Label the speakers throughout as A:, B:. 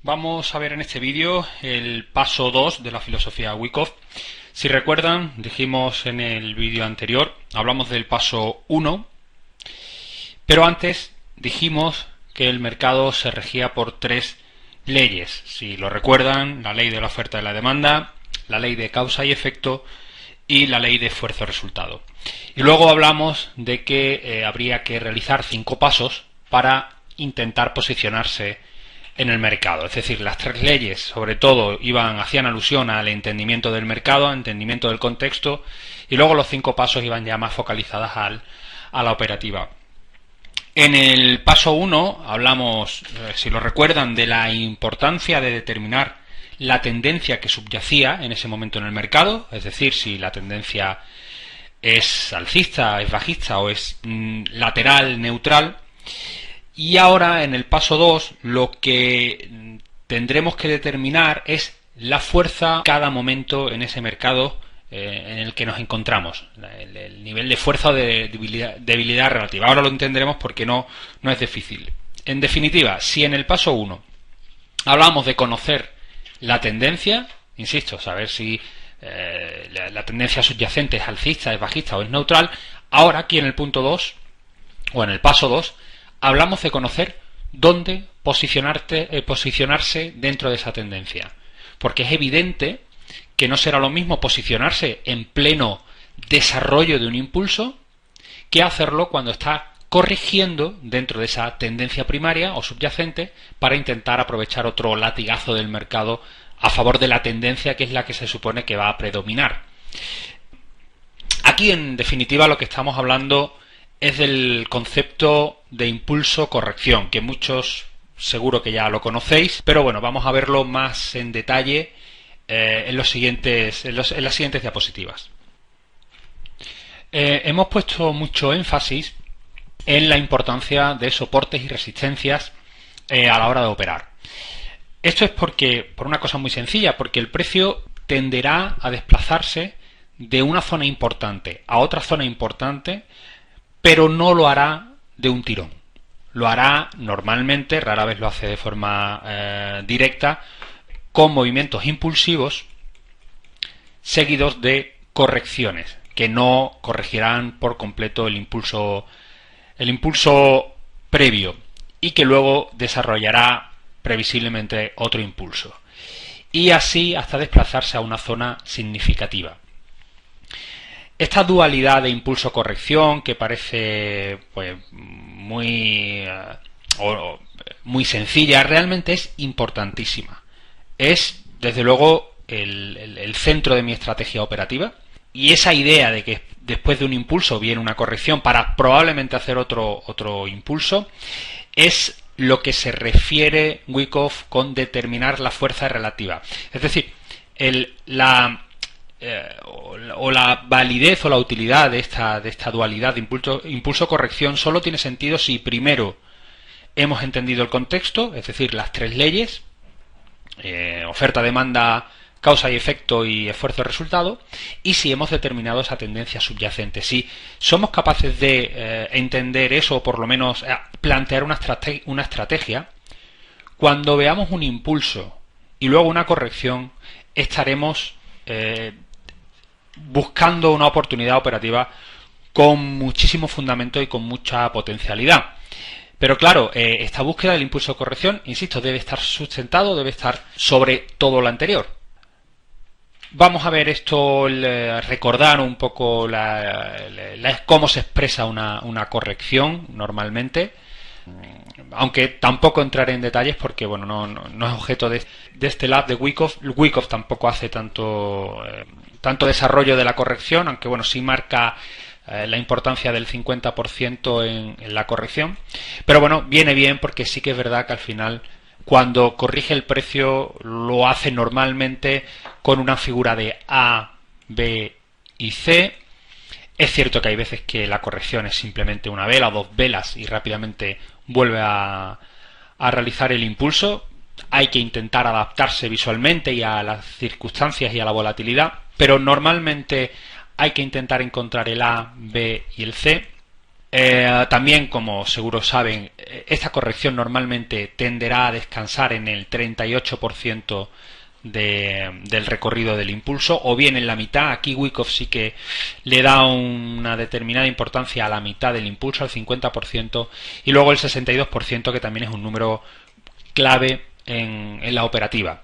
A: Vamos a ver en este vídeo el paso 2 de la filosofía Wyckoff. Si recuerdan, dijimos en el vídeo anterior, hablamos del paso 1, pero antes dijimos que el mercado se regía por tres leyes. Si lo recuerdan, la ley de la oferta y la demanda, la ley de causa y efecto y la ley de esfuerzo-resultado. Y luego hablamos de que habría que realizar 5 pasos para intentar posicionarse en el mercado. Es decir, las tres leyes sobre todo hacían alusión al entendimiento del mercado, al entendimiento del contexto, y luego los 5 pasos iban ya más focalizadas a la operativa. En el paso 1 hablamos, si lo recuerdan, de la importancia de determinar la tendencia que subyacía en ese momento en el mercado, es decir, si la tendencia es alcista, es bajista o es lateral, neutral. Y ahora, en el paso 2, lo que tendremos que determinar es la fuerza cada momento en ese mercado en el que nos encontramos, el nivel de fuerza o de debilidad relativa. Ahora lo entenderemos porque no es difícil. En definitiva, si en el paso 1 hablamos de conocer la tendencia, insisto, saber si la tendencia subyacente es alcista, es bajista o es neutral, ahora aquí en el punto 2, o en el paso 2, hablamos de conocer dónde posicionarse dentro de esa tendencia. Porque es evidente que no será lo mismo posicionarse en pleno desarrollo de un impulso que hacerlo cuando está corrigiendo dentro de esa tendencia primaria o subyacente para intentar aprovechar otro latigazo del mercado a favor de la tendencia que es la que se supone que va a predominar. Aquí, en definitiva, lo que estamos hablando es del concepto de impulso-corrección, que muchos seguro que ya lo conocéis, pero bueno, vamos a verlo más en detalle en las siguientes diapositivas. Hemos puesto mucho énfasis en la importancia de soportes y resistencias a la hora de operar. Esto es por una cosa muy sencilla, porque el precio tenderá a desplazarse de una zona importante a otra zona importante, pero no lo hará de un tirón. Lo hará normalmente, rara vez lo hace de forma directa, con movimientos impulsivos seguidos de correcciones, que no corregirán por completo el impulso previo y que luego desarrollará previsiblemente otro impulso. Y así hasta desplazarse a una zona significativa. Esta dualidad de impulso-corrección, que parece pues muy sencilla, realmente es importantísima. Es, desde luego, el centro de mi estrategia operativa. Y esa idea de que después de un impulso viene una corrección para probablemente hacer otro impulso, es lo que se refiere Wyckoff con determinar la fuerza relativa. Es decir, la validez o la utilidad de esta dualidad de impulso-corrección solo tiene sentido si primero hemos entendido el contexto, es decir, las tres leyes, oferta, demanda, causa y efecto y esfuerzo-resultado, y si hemos determinado esa tendencia subyacente. Si somos capaces de entender eso, o por lo menos plantear una estrategia, cuando veamos un impulso y luego una corrección, estaremos buscando una oportunidad operativa con muchísimo fundamento y con mucha potencialidad. Pero claro, esta búsqueda del impulso de corrección, insisto, debe estar sustentado, debe estar sobre todo lo anterior. Vamos a ver esto, recordar un poco cómo se expresa una corrección normalmente, aunque tampoco entraré en detalles porque bueno, no es objeto de este lab de Wyckoff. Wyckoff tampoco hace tanto desarrollo de la corrección, aunque bueno, sí marca la importancia del 50% en la corrección. Pero bueno, viene bien porque sí que es verdad que al final, cuando corrige el precio, lo hace normalmente con una figura de A, B y C. Es cierto que hay veces que la corrección es simplemente una vela o dos velas y rápidamente vuelve a realizar el impulso. Hay que intentar adaptarse visualmente y a las circunstancias y a la volatilidad, pero normalmente hay que intentar encontrar el A, B y el C. También, como seguro saben, esta corrección normalmente tenderá a descansar en el 38% del recorrido del impulso, o bien en la mitad. Aquí Wyckoff sí que le da una determinada importancia a la mitad del impulso, al 50%, y luego el 62%, que también es un número clave en la operativa,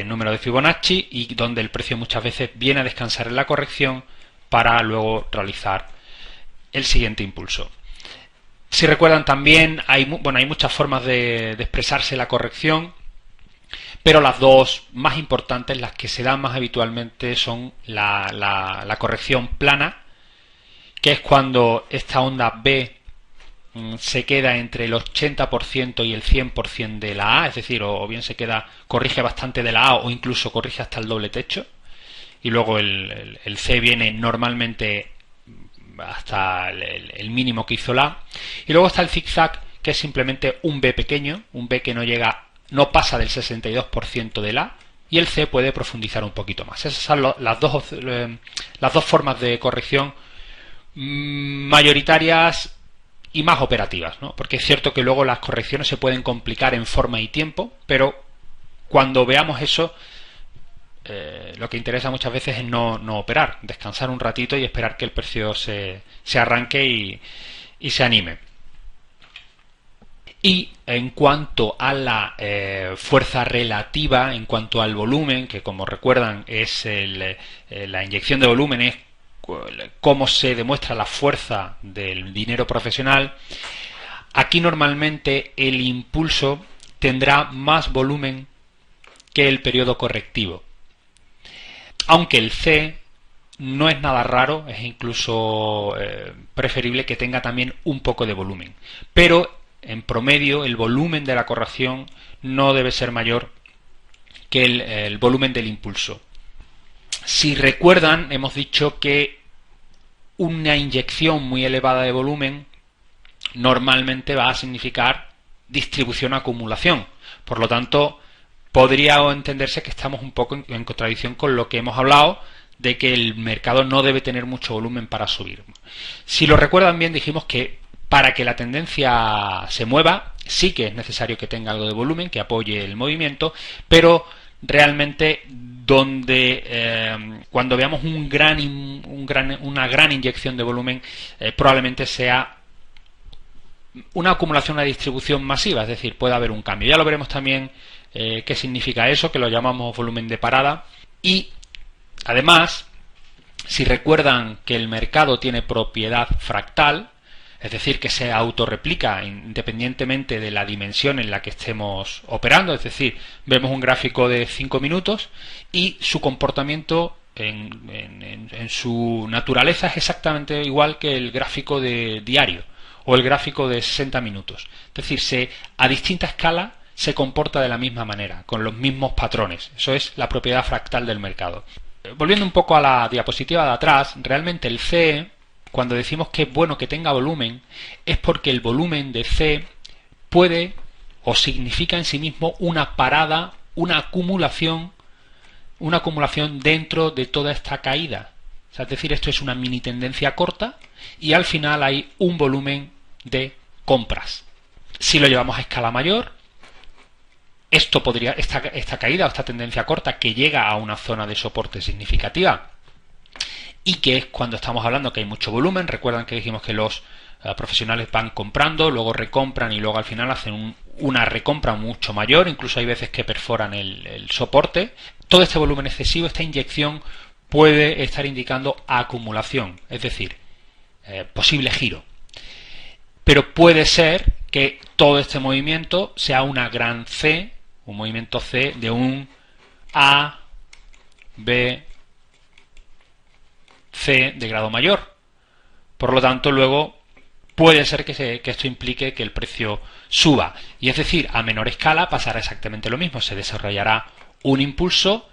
A: número de Fibonacci, y donde el precio muchas veces viene a descansar en la corrección para luego realizar el siguiente impulso. Si recuerdan, también hay muchas formas de expresarse la corrección, pero las dos más importantes, las que se dan más habitualmente, son la corrección plana, que es cuando esta onda B se queda entre el 80% y el 100% de la A, es decir, o bien corrige bastante de la A, o incluso corrige hasta el doble techo, y luego el C viene normalmente hasta el mínimo que hizo la A. Y luego está el zigzag, que es simplemente un B pequeño, un B que no pasa del 62% de la, y el C puede profundizar un poquito más. Esas son las dos formas de corrección mayoritarias y más operativas, ¿no? Porque es cierto que luego las correcciones se pueden complicar en forma y tiempo, pero cuando veamos eso, lo que interesa muchas veces es no operar, descansar un ratito y esperar que el precio se arranque y se anime. Y en cuanto a la fuerza relativa, en cuanto al volumen, que como recuerdan es la inyección de volumen, es cómo se demuestra la fuerza del dinero profesional, aquí normalmente el impulso tendrá más volumen que el periodo correctivo. Aunque el C no es nada raro, es incluso preferible que tenga también un poco de volumen. Pero en promedio el volumen de la corrección no debe ser mayor que el volumen del impulso. Si recuerdan, hemos dicho que una inyección muy elevada de volumen normalmente va a significar distribución o acumulación. Por lo tanto, podría entenderse que estamos un poco en contradicción con lo que hemos hablado de que el mercado no debe tener mucho volumen para subir. Si lo recuerdan bien, dijimos que para que la tendencia se mueva sí que es necesario que tenga algo de volumen, que apoye el movimiento, pero realmente cuando veamos una gran inyección de volumen, probablemente sea una acumulación, una distribución masiva, es decir, puede haber un cambio. Ya lo veremos también qué significa eso, que lo llamamos volumen de parada. Y además, si recuerdan que el mercado tiene propiedad fractal, es decir, que se autorreplica independientemente de la dimensión en la que estemos operando, es decir, vemos un gráfico de 5 minutos y su comportamiento en su naturaleza es exactamente igual que el gráfico de diario o el gráfico de 60 minutos. Es decir, a distinta escala se comporta de la misma manera, con los mismos patrones. Eso es la propiedad fractal del mercado. Volviendo un poco a la diapositiva de atrás, realmente el C, cuando decimos que es bueno que tenga volumen, es porque el volumen de C puede o significa en sí mismo una parada, una acumulación dentro de toda esta caída. O sea, es decir, esto es una mini tendencia corta y al final hay un volumen de compras. Si lo llevamos a escala mayor, esta caída o esta tendencia corta que llega a una zona de soporte significativa, y que es cuando estamos hablando que hay mucho volumen. Recuerdan que dijimos que los profesionales van comprando, luego recompran y luego al final hacen una recompra mucho mayor, incluso hay veces que perforan el soporte. Todo este volumen excesivo, esta inyección, puede estar indicando acumulación, es decir, posible giro. Pero puede ser que todo este movimiento sea una gran C, un movimiento C de un A, B, C de grado mayor. Por lo tanto, luego puede ser que esto implique que el precio suba. Y es decir, a menor escala pasará exactamente lo mismo. Se desarrollará un impulso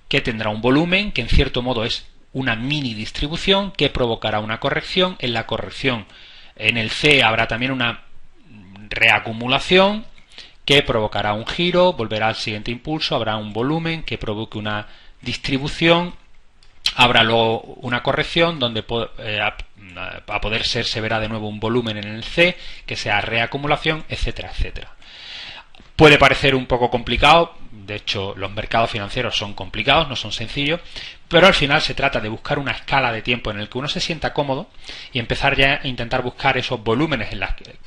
A: que tendrá un volumen, que en cierto modo es una mini distribución, que provocará una corrección. En la corrección, en el C, habrá también una reacumulación que provocará un giro, volverá al siguiente impulso, habrá un volumen que provoque una distribución. Habrá luego una corrección donde a poder ser se verá de nuevo un volumen en el C, que sea reacumulación, etcétera, etcétera. Puede parecer un poco complicado, de hecho los mercados financieros son complicados, no son sencillos, pero al final se trata de buscar una escala de tiempo en el que uno se sienta cómodo y empezar ya a intentar buscar esos volúmenes en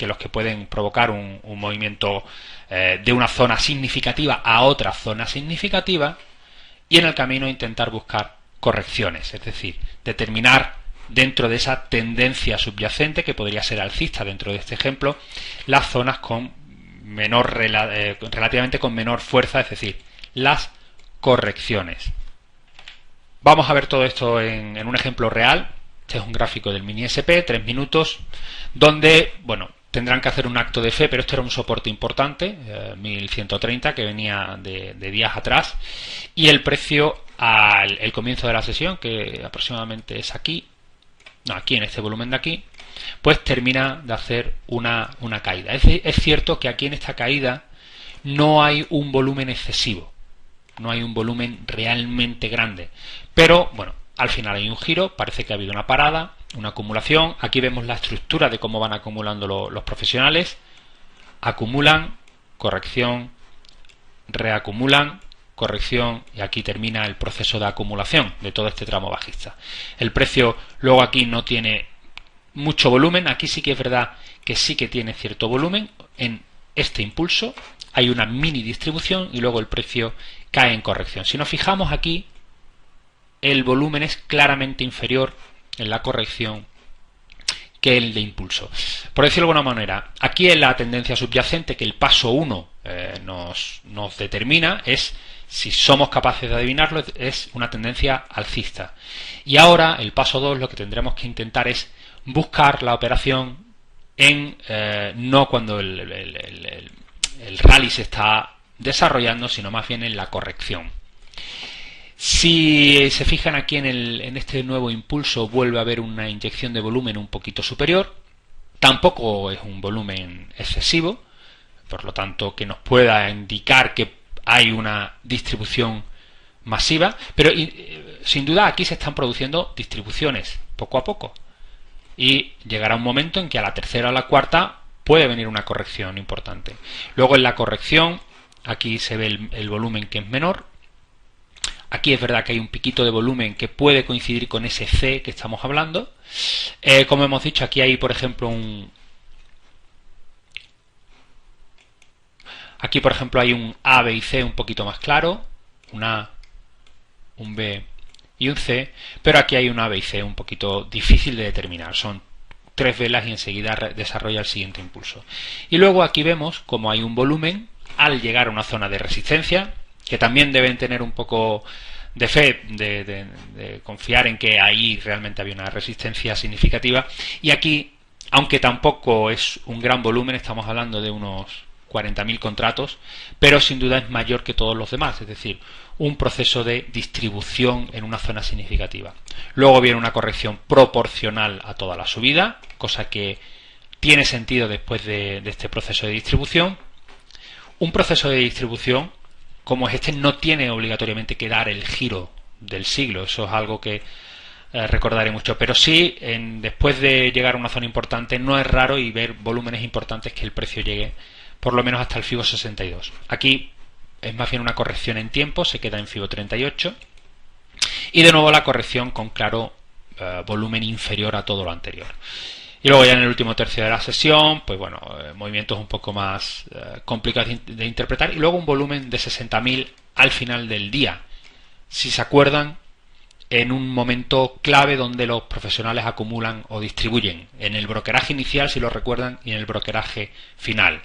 A: los que pueden provocar un movimiento de una zona significativa a otra zona significativa, y en el camino intentar buscar correcciones, es decir, determinar dentro de esa tendencia subyacente, que podría ser alcista dentro de este ejemplo, las zonas con relativamente con menor fuerza, es decir, las correcciones. Vamos a ver todo esto en un ejemplo real. Este es un gráfico del mini SP, 3 minutos, donde, bueno, tendrán que hacer un acto de fe, pero esto era un soporte importante, 1130, que venía de días atrás, y el precio al comienzo de la sesión, que aproximadamente es aquí, no, aquí en este volumen de aquí, pues termina de hacer una caída. Es cierto que aquí en esta caída no hay un volumen excesivo, no hay un volumen realmente grande, pero bueno, al final hay un giro, parece que ha habido una parada, una acumulación. Aquí vemos la estructura de cómo van acumulando los profesionales. Acumulan, corrección, reacumulan, corrección, y aquí termina el proceso de acumulación de todo este tramo bajista. El precio luego aquí no tiene mucho volumen, aquí sí que es verdad que sí que tiene cierto volumen. En este impulso hay una mini distribución y luego el precio cae en corrección. Si nos fijamos aquí, el volumen es claramente inferior en la corrección que el de impulso. Por decirlo de alguna manera, aquí en la tendencia subyacente que el paso 1 nos determina, es, si somos capaces de adivinarlo, es una tendencia alcista. Y ahora el paso 2 lo que tendremos que intentar es buscar la operación no cuando el rally se está desarrollando, sino más bien en la corrección. Si se fijan aquí en este nuevo impulso, vuelve a haber una inyección de volumen un poquito superior. Tampoco es un volumen excesivo, por lo tanto que nos pueda indicar que hay una distribución masiva, pero sin duda aquí se están produciendo distribuciones poco a poco, y llegará un momento en que a la tercera o la cuarta puede venir una corrección importante. Luego en la corrección aquí se ve el volumen que es menor. Aquí es verdad que hay un piquito de volumen que puede coincidir con ese C que estamos hablando. Como hemos dicho, aquí hay, por ejemplo, aquí, por ejemplo, hay un A, B y C un poquito más claro. Un A, un B y un C. Pero aquí hay un A, B y C un poquito difícil de determinar. Son 3 velas y enseguida desarrolla el siguiente impulso. Y luego aquí vemos como hay un volumen al llegar a una zona de resistencia, que también deben tener un poco de fe, de confiar en que ahí realmente había una resistencia significativa. Y aquí, aunque tampoco es un gran volumen, estamos hablando de unos 40.000 contratos, pero sin duda es mayor que todos los demás, es decir, un proceso de distribución en una zona significativa. Luego viene una corrección proporcional a toda la subida, cosa que tiene sentido después de este proceso de distribución. Un proceso de distribución como es este no tiene obligatoriamente que dar el giro del siglo, eso es algo que recordaré mucho, pero sí, después de llegar a una zona importante, no es raro y ver volúmenes importantes que el precio llegue por lo menos hasta el FIBO 62. Aquí es más bien una corrección en tiempo, se queda en FIBO 38, y de nuevo la corrección con claro volumen inferior a todo lo anterior. Y luego ya en el último tercio de la sesión, pues bueno, movimientos un poco más complicados de interpretar, y luego un volumen de 60.000 al final del día. Si se acuerdan, en un momento clave donde los profesionales acumulan o distribuyen, en el brokeraje inicial, si lo recuerdan, y en el brokeraje final.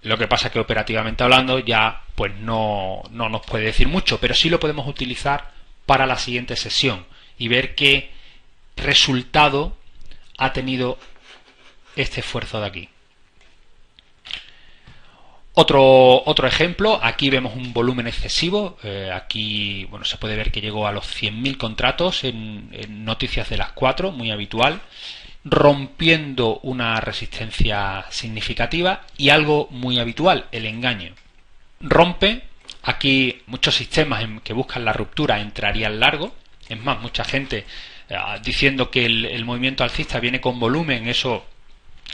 A: Lo que pasa que operativamente hablando ya pues no nos puede decir mucho, pero sí lo podemos utilizar para la siguiente sesión y ver qué resultado ha tenido este esfuerzo de aquí. Otro ejemplo, aquí vemos un volumen excesivo. Aquí bueno, se puede ver que llegó a los 100.000 contratos en noticias de las 4, muy habitual, rompiendo una resistencia significativa y algo muy habitual, el engaño. Rompe, aquí muchos sistemas que buscan la ruptura entrarían largo. Es más, mucha gente diciendo que el movimiento alcista viene con volumen, eso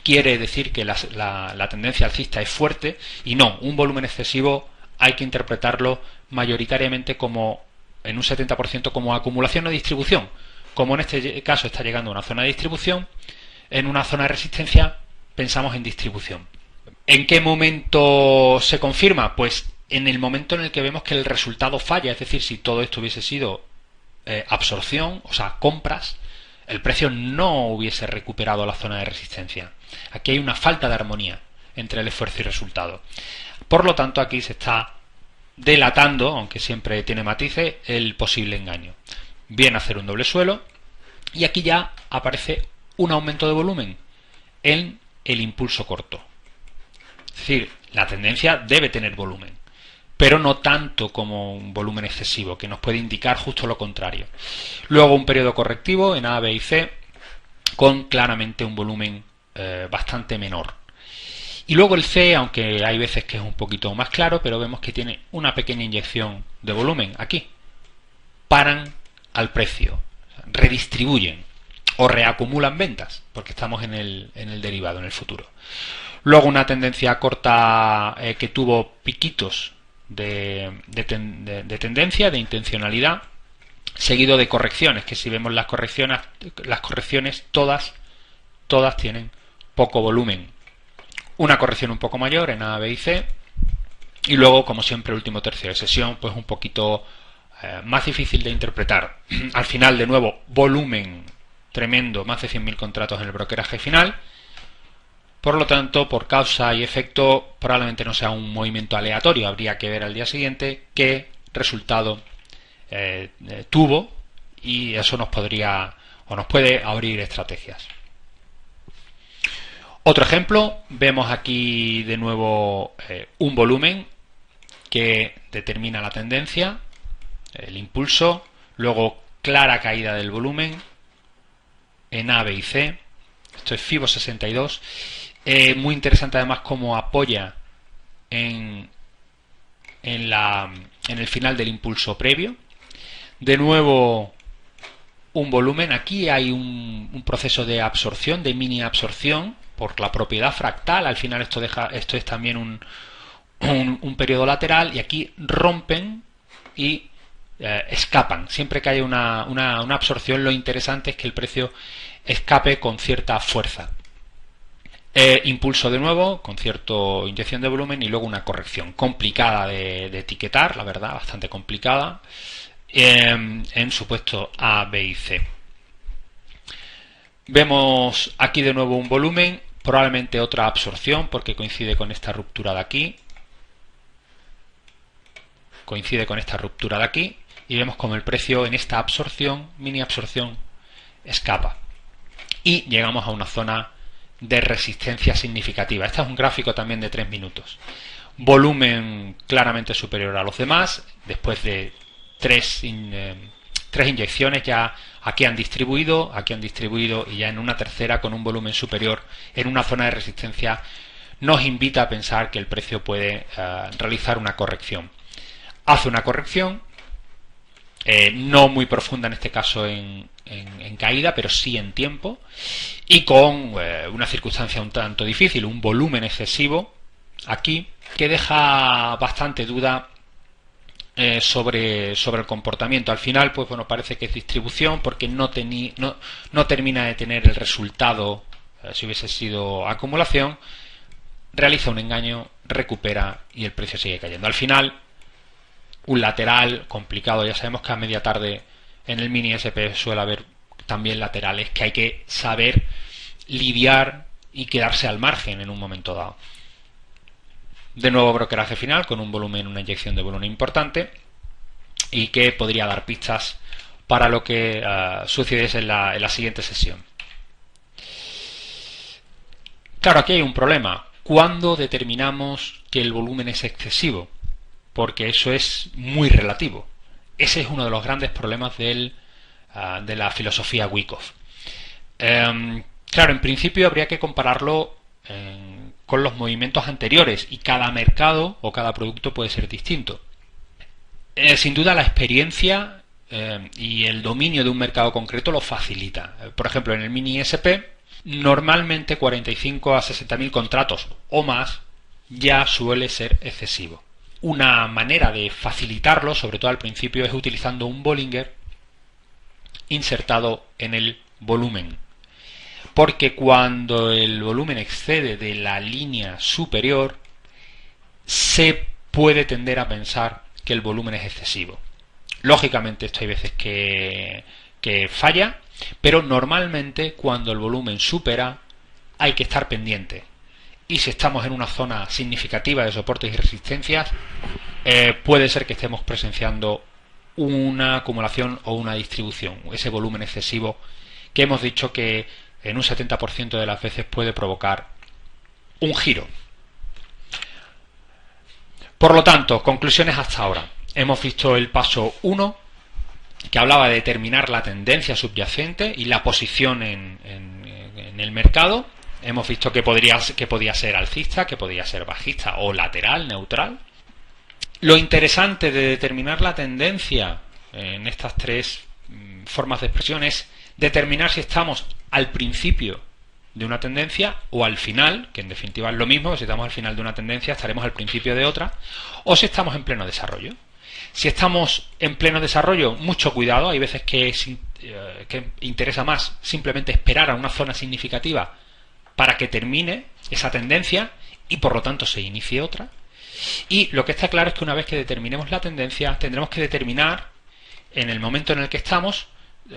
A: quiere decir que la tendencia alcista es fuerte, y no, un volumen excesivo hay que interpretarlo mayoritariamente como, en un 70%, como acumulación o distribución. Como en este caso está llegando a una zona de distribución, en una zona de resistencia pensamos en distribución. ¿En qué momento se confirma? Pues en el momento en el que vemos que el resultado falla, es decir, si todo esto hubiese sido absorción, o sea, compras, el precio no hubiese recuperado la zona de resistencia. Aquí hay una falta de armonía entre el esfuerzo y resultado. Por lo tanto, aquí se está delatando, aunque siempre tiene matices, el posible engaño. Viene a hacer un doble suelo y aquí ya aparece un aumento de volumen en el impulso corto. Es decir, la tendencia debe tener volumen, pero no tanto como un volumen excesivo, que nos puede indicar justo lo contrario. Luego un periodo correctivo en A, B y C con claramente un volumen bastante menor. Y luego el C, aunque hay veces que es un poquito más claro, pero vemos que tiene una pequeña inyección de volumen aquí. Paran al precio, redistribuyen o reacumulan ventas, porque estamos en el derivado, en el futuro. Luego una tendencia corta que tuvo piquitos de tendencia, de intencionalidad, seguido de correcciones, que si vemos las correcciones todas tienen poco volumen. Una corrección un poco mayor en A, B y C, y luego, como siempre, último tercio de sesión, pues un poquito más difícil de interpretar. Al final, de nuevo, volumen tremendo, más de 100.000 contratos en el brokeraje final. Por lo tanto, por causa y efecto, probablemente no sea un movimiento aleatorio. Habría que ver al día siguiente qué resultado tuvo, y eso nos puede abrir estrategias. Otro ejemplo, vemos aquí de nuevo un volumen que determina la tendencia, el impulso, luego clara caída del volumen en A, B y C. Esto es FIBO 62. Muy interesante además cómo apoya en el final del impulso previo. De nuevo un volumen. Aquí hay un proceso de absorción, de mini absorción, por la propiedad fractal. Al final esto es también un periodo lateral, y aquí rompen y escapan. Siempre que hay una absorción, lo interesante es que el precio escape con cierta fuerza. Impulso de nuevo, con cierta inyección de volumen, y luego una corrección complicada de etiquetar, la verdad, bastante complicada, en supuesto A, B y C. Vemos aquí de nuevo un volumen, probablemente otra absorción, porque coincide con esta ruptura de aquí. Y vemos como el precio en esta absorción, mini absorción, escapa. Y llegamos a una zona de resistencia significativa. Este es un gráfico también de 3 minutos. Volumen claramente superior a los demás. Después de tres inyecciones ya aquí han distribuido, y ya en una tercera con un volumen superior en una zona de resistencia nos invita a pensar que el precio puede realizar una corrección. Hace una corrección, no muy profunda en este caso en caída, pero sí en tiempo, y con una circunstancia un tanto difícil, un volumen excesivo aquí, que deja bastante duda sobre el comportamiento. Al final, pues bueno, parece que es distribución, porque no termina de tener el resultado. Si hubiese sido acumulación, realiza un engaño, recupera y el precio sigue cayendo. Al final, un lateral complicado. Ya sabemos que a media tarde en el mini SP suele haber también laterales que hay que saber lidiar y quedarse al margen en un momento dado. De nuevo brokeraje final con un volumen, una inyección de volumen importante, y que podría dar pistas para lo que sucediese en la siguiente sesión. Claro, aquí hay un problema. ¿Cuándo determinamos que el volumen es excesivo? Porque eso es muy relativo. Ese es uno de los grandes problemas de la filosofía Wyckoff. Claro, en principio habría que compararlo con los movimientos anteriores, y cada mercado o cada producto puede ser distinto. Sin duda la experiencia y el dominio de un mercado concreto lo facilita. Por ejemplo, en el mini SP, normalmente 45 a 60.000 contratos o más ya suele ser excesivo. Una manera de facilitarlo, sobre todo al principio, es utilizando un Bollinger insertado en el volumen. Porque cuando el volumen excede de la línea superior, se puede tender a pensar que el volumen es excesivo. Lógicamente esto hay veces que falla, pero normalmente cuando el volumen supera hay que estar pendiente. Y si estamos en una zona significativa de soportes y resistencias, puede ser que estemos presenciando una acumulación o una distribución, ese volumen excesivo que hemos dicho que en un 70% de las veces puede provocar un giro. Por lo tanto, conclusiones hasta ahora. Hemos visto el paso 1, que hablaba de determinar la tendencia subyacente y la posición en el mercado. Hemos visto que podía ser alcista, que podía ser bajista o lateral, neutral. Lo interesante de determinar la tendencia en estas tres formas de expresión es determinar si estamos al principio de una tendencia o al final, que en definitiva es lo mismo, si estamos al final de una tendencia estaremos al principio de otra, o si estamos en pleno desarrollo. Si estamos en pleno desarrollo, mucho cuidado, hay veces que interesa más simplemente esperar a una zona significativa para que termine esa tendencia y por lo tanto se inicie otra. Y lo que está claro es que una vez que determinemos la tendencia, tendremos que determinar en el momento en el que estamos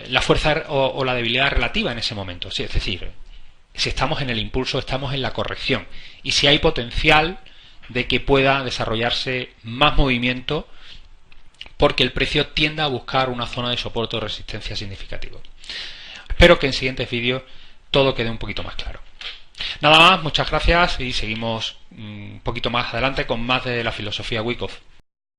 A: la fuerza o la debilidad relativa en ese momento. Es decir, si estamos en el impulso, estamos en la corrección. Y si hay potencial de que pueda desarrollarse más movimiento porque el precio tienda a buscar una zona de soporte o resistencia significativo. Espero que en siguientes vídeos todo quede un poquito más claro. Nada más, muchas gracias y seguimos un poquito más adelante con más de la filosofía Wyckoff.